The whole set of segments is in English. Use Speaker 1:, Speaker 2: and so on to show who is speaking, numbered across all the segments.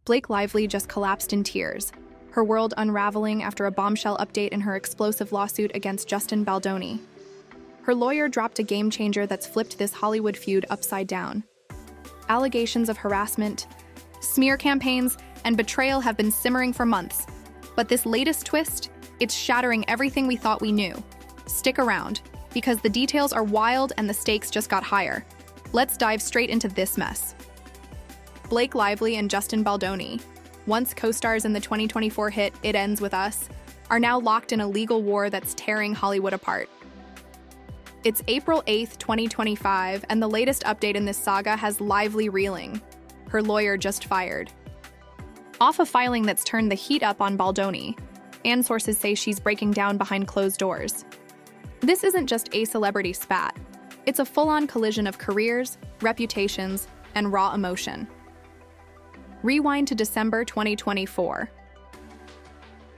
Speaker 1: Blake Lively just collapsed in tears, her world unraveling after a bombshell update in her explosive lawsuit against Justin Baldoni. Her lawyer dropped a game changer that's flipped this Hollywood feud upside down. Allegations of harassment, smear campaigns, and betrayal have been simmering for months. But this latest twist, it's shattering everything we thought we knew. Stick around, because the details are wild and the stakes just got higher. Let's dive straight into this mess. Blake Lively and Justin Baldoni, once co-stars in the 2024 hit It Ends With Us, are now locked in a legal war that's tearing Hollywood apart. It's April 8th, 2025, and the latest update in this saga has Lively reeling. Her lawyer just fired. Off a filing that's turned the heat up on Baldoni, and sources say she's breaking down behind closed doors. This isn't just a celebrity spat. It's a full-on collision of careers, reputations, and raw emotion. Rewind to December 2024.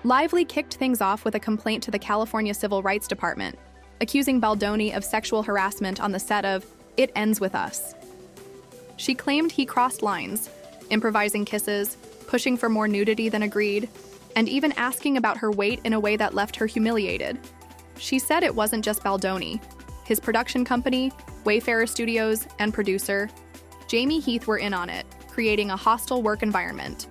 Speaker 1: Lively kicked things off with a complaint to the California Civil Rights Department, accusing Baldoni of sexual harassment on the set of It Ends With Us. She claimed he crossed lines, improvising kisses, pushing for more nudity than agreed, and even asking about her weight in a way that left her humiliated. She said it wasn't just Baldoni. His production company, Wayfarer Studios, and producer, Jamie Heath, were in on it, creating a hostile work environment.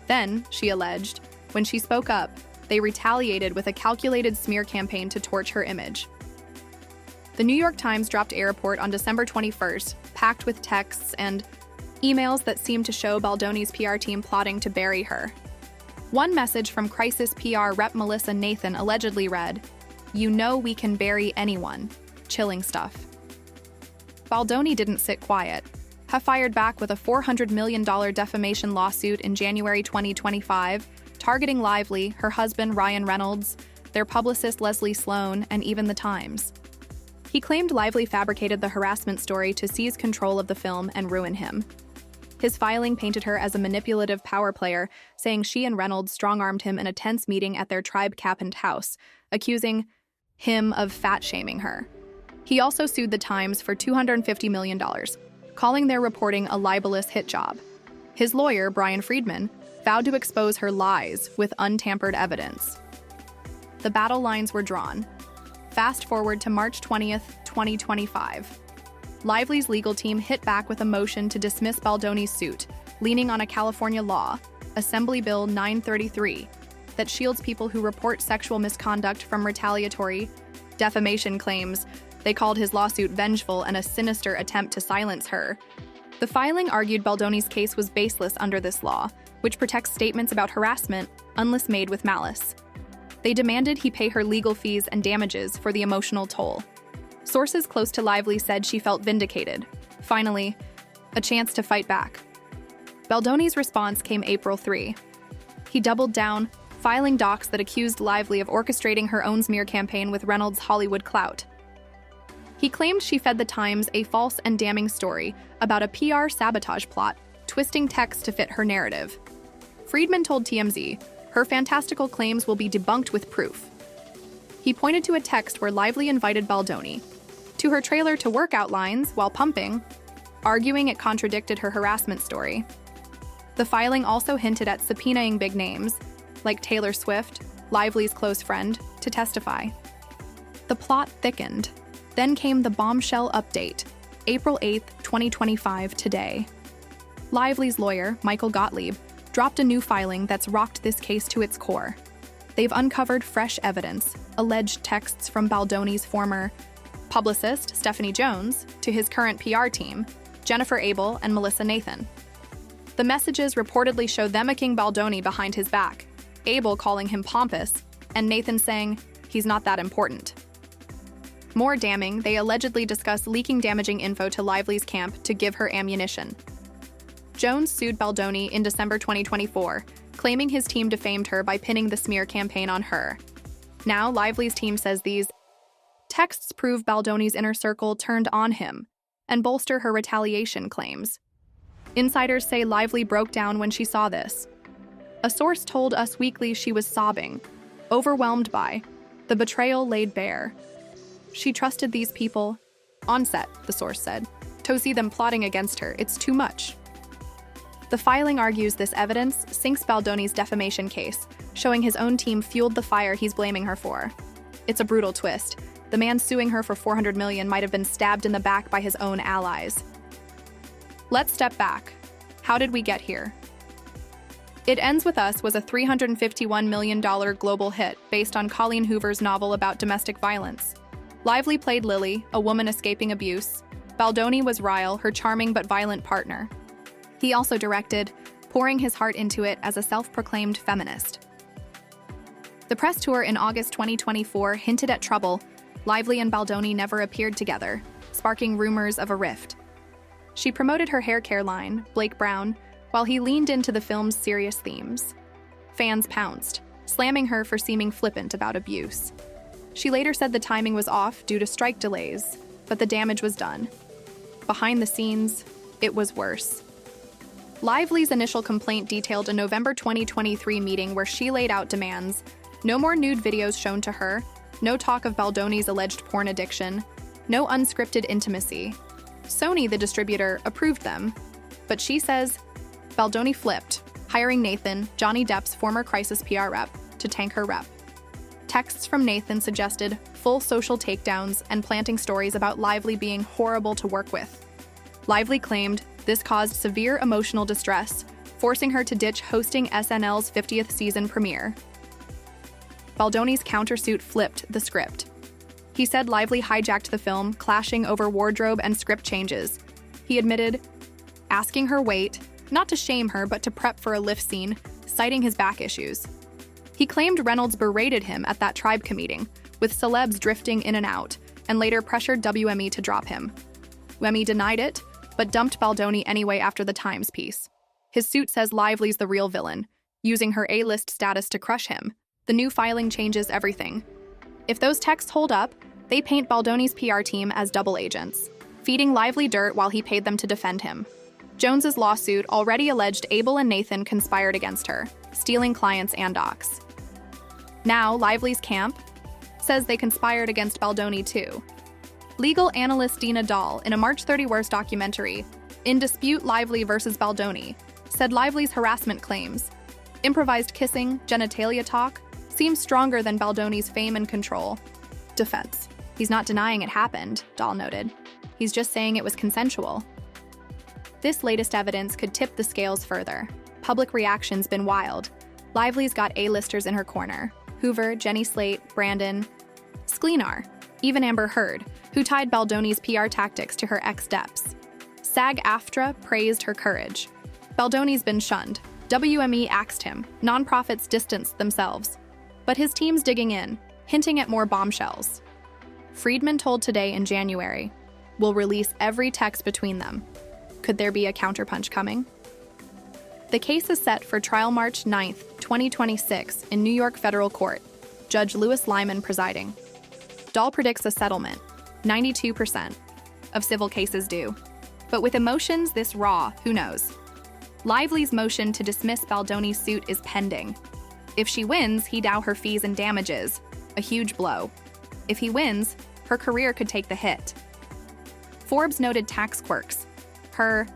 Speaker 1: Then, she alleged, when she spoke up, they retaliated with a calculated smear campaign to torch her image. The New York Times dropped a report on December 21st, packed with texts and emails that seemed to show Baldoni's PR team plotting to bury her. One message from Crisis PR rep Melissa Nathan allegedly read, "You know we can bury anyone. Chilling stuff." Baldoni didn't sit quiet. He fired back with a $400 million defamation lawsuit in January 2025, targeting Lively, her husband Ryan Reynolds, their publicist Leslie Sloan, and even The Times. He claimed Lively fabricated the harassment story to seize control of the film and ruin him. His filing painted her as a manipulative power player, saying she and Reynolds strong-armed him in a tense meeting at their tribe-captained house, accusing him of fat-shaming her. He also sued The Times for $250 million, calling their reporting a libelous hit job. His lawyer, Brian Friedman, vowed to expose her lies with untampered evidence. The battle lines were drawn. Fast forward to March 20th, 2025. Lively's legal team hit back with a motion to dismiss Baldoni's suit, leaning on a California law, Assembly Bill 933, that shields people who report sexual misconduct from retaliatory defamation claims. They called his lawsuit vengeful and a sinister attempt to silence her. The filing argued Baldoni's case was baseless under this law, which protects statements about harassment unless made with malice. They demanded he pay her legal fees and damages for the emotional toll. Sources close to Lively said she felt vindicated. Finally, a chance to fight back. Baldoni's response came April 3. He doubled down, filing docs that accused Lively of orchestrating her own smear campaign with Reynolds' Hollywood clout. He claimed she fed The Times a false and damning story about a PR sabotage plot, twisting text to fit her narrative. Friedman told TMZ, her fantastical claims will be debunked with proof. He pointed to a text where Lively invited Baldoni to her trailer to workout lines while pumping, arguing it contradicted her harassment story. The filing also hinted at subpoenaing big names, like Taylor Swift, Lively's close friend, to testify. The plot thickened. Then came the bombshell update, April 8th, 2025, today. Lively's lawyer, Michael Gottlieb, dropped a new filing that's rocked this case to its core. They've uncovered fresh evidence, alleged texts from Baldoni's former publicist, Stephanie Jones, to his current PR team, Jennifer Abel and Melissa Nathan. The messages reportedly show them mocking Baldoni behind his back, Abel calling him pompous, and Nathan saying he's not that important. More damning, they allegedly discuss leaking damaging info to Lively's camp to give her ammunition. Jones sued Baldoni in December 2024, claiming his team defamed her by pinning the smear campaign on her. Now, Lively's team says these texts prove Baldoni's inner circle turned on him and bolster her retaliation claims. Insiders say Lively broke down when she saw this. A source told Us Weekly she was sobbing, overwhelmed by the betrayal laid bare. She trusted these people, on set, the source said, to see them plotting against her. It's too much. The filing argues this evidence sinks Baldoni's defamation case, showing his own team fueled the fire he's blaming her for. It's a brutal twist. The man suing her for $400 million might have been stabbed in the back by his own allies. Let's step back. How did we get here? It Ends With Us was a $351 million global hit based on Colleen Hoover's novel about domestic violence. Lively played Lily, a woman escaping abuse. Baldoni was Ryle, her charming but violent partner. He also directed, pouring his heart into it as a self-proclaimed feminist. The press tour in August 2024 hinted at trouble. Lively and Baldoni never appeared together, sparking rumors of a rift. She promoted her hair care line, Blake Brown, while he leaned into the film's serious themes. Fans pounced, slamming her for seeming flippant about abuse. She later said the timing was off due to strike delays, but the damage was done. Behind the scenes, it was worse. Lively's initial complaint detailed a November 2023 meeting where she laid out demands: no more nude videos shown to her, no talk of Baldoni's alleged porn addiction, no unscripted intimacy. Sony, the distributor, approved them, but she says Baldoni flipped, hiring Nathan, Johnny Depp's former crisis PR rep, to tank her rep. Texts from Nathan suggested full social takedowns and planting stories about Lively being horrible to work with. Lively claimed this caused severe emotional distress, forcing her to ditch hosting SNL's 50th season premiere. Baldoni's countersuit flipped the script. He said Lively hijacked the film, clashing over wardrobe and script changes. He admitted asking her wait, not to shame her but to prep for a lift scene, citing his back issues. He claimed Reynolds berated him at that Tribe meeting, with celebs drifting in and out, and later pressured WME to drop him. WME denied it, but dumped Baldoni anyway after the Times piece. His suit says Lively's the real villain, using her A-list status to crush him. The new filing changes everything. If those texts hold up, they paint Baldoni's PR team as double agents, feeding Lively dirt while he paid them to defend him. Jones's lawsuit already alleged Abel and Nathan conspired against her, stealing clients and docs. Now, Lively's camp says they conspired against Baldoni too. Legal analyst Dina Dahl, in a March 31st documentary, In Dispute Lively vs. Baldoni, said Lively's harassment claims, improvised kissing, genitalia talk, seems stronger than Baldoni's fame and control. Defense. He's not denying it happened, Dahl noted. He's just saying it was consensual. This latest evidence could tip the scales further. Public reaction's been wild. Lively's got A-listers in her corner. Hoover, Jenny Slate, Brandon, Sklenar, even Amber Heard, who tied Baldoni's PR tactics to her ex-Deps. SAG-AFTRA praised her courage. Baldoni's been shunned. WME axed him. Nonprofits distanced themselves. But his team's digging in, hinting at more bombshells. Friedman told Today in January, "We'll release every text between them." Could there be a counterpunch coming? The case is set for trial March 9, 2026 in New York Federal Court, Judge Louis Lyman presiding. Dahl predicts a settlement, 92% of civil cases do. But with emotions this raw, who knows? Lively's motion to dismiss Baldoni's suit is pending. If she wins, he'd owe her fees and damages, a huge blow. If he wins, her career could take the hit. Forbes noted tax quirks. Her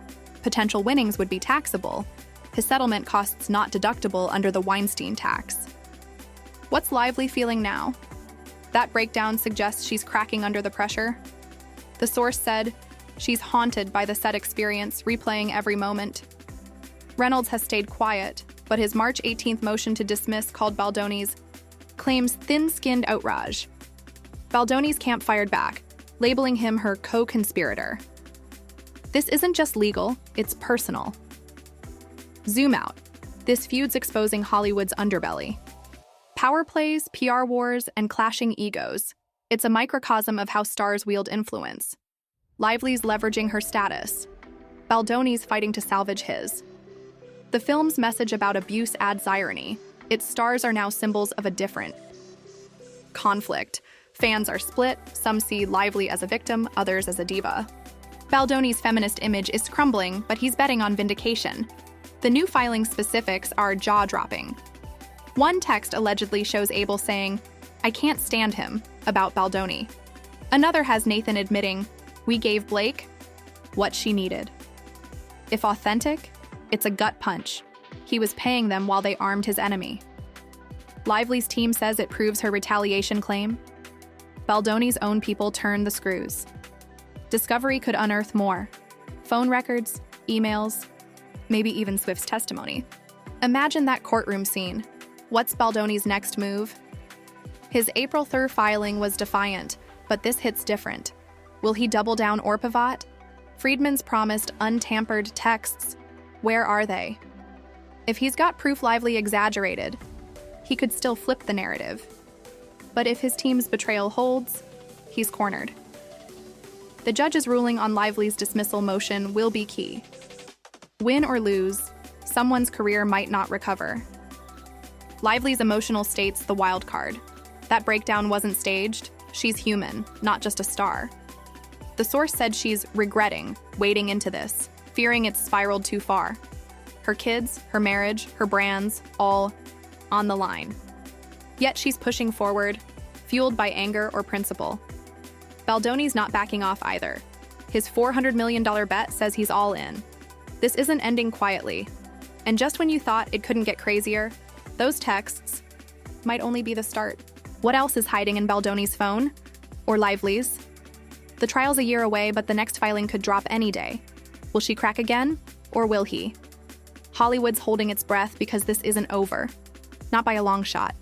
Speaker 1: potential winnings would be taxable. His settlement costs not deductible under the Weinstein tax. What's Lively feeling now? That breakdown suggests she's cracking under the pressure. The source said she's haunted by the set experience, replaying every moment. Reynolds has stayed quiet, but his March 18th motion to dismiss, called Baldoni's, claims thin-skinned outrage. Baldoni's camp fired back, labeling him her co-conspirator. This isn't just legal, it's personal. Zoom out. This feud's exposing Hollywood's underbelly. Power plays, PR wars, and clashing egos. It's a microcosm of how stars wield influence. Lively's leveraging her status. Baldoni's fighting to salvage his. The film's message about abuse adds irony. Its stars are now symbols of a different conflict. Fans are split. Some see Lively as a victim, others as a diva. Baldoni's feminist image is crumbling, but he's betting on vindication. The new filing specifics are jaw-dropping. One text allegedly shows Abel saying, "I can't stand him," about Baldoni. Another has Nathan admitting, "We gave Blake what she needed." If authentic, It's a gut punch. He was paying them while they armed his enemy. Lively's team says it proves her retaliation claim. Baldoni's own people turn the screws. Discovery could unearth more. Phone records, emails, maybe even Swift's testimony. Imagine that courtroom scene. What's Baldoni's next move? His April 3rd filing was defiant, but this hits different. Will he double down or pivot? Friedman's promised untampered texts. Where are they? If he's got proof Lively exaggerated, he could still flip the narrative. But if his team's betrayal holds, he's cornered. The judge's ruling on Lively's dismissal motion will be key. Win or lose, someone's career might not recover. Lively's emotional state's the wild card. That breakdown wasn't staged. She's human, not just a star. The source said she's regretting wading into this, fearing it's spiraled too far. Her kids, her marriage, her brands, all on the line. Yet she's pushing forward, fueled by anger or principle. Baldoni's not backing off either. His $400 million bet says he's all in. This isn't ending quietly. And just when you thought it couldn't get crazier, those texts might only be the start. What else is hiding in Baldoni's phone? Or Lively's? The trial's a year away, but the next filing could drop any day. Will she crack again? Or will he? Hollywood's holding its breath because this isn't over. Not by a long shot.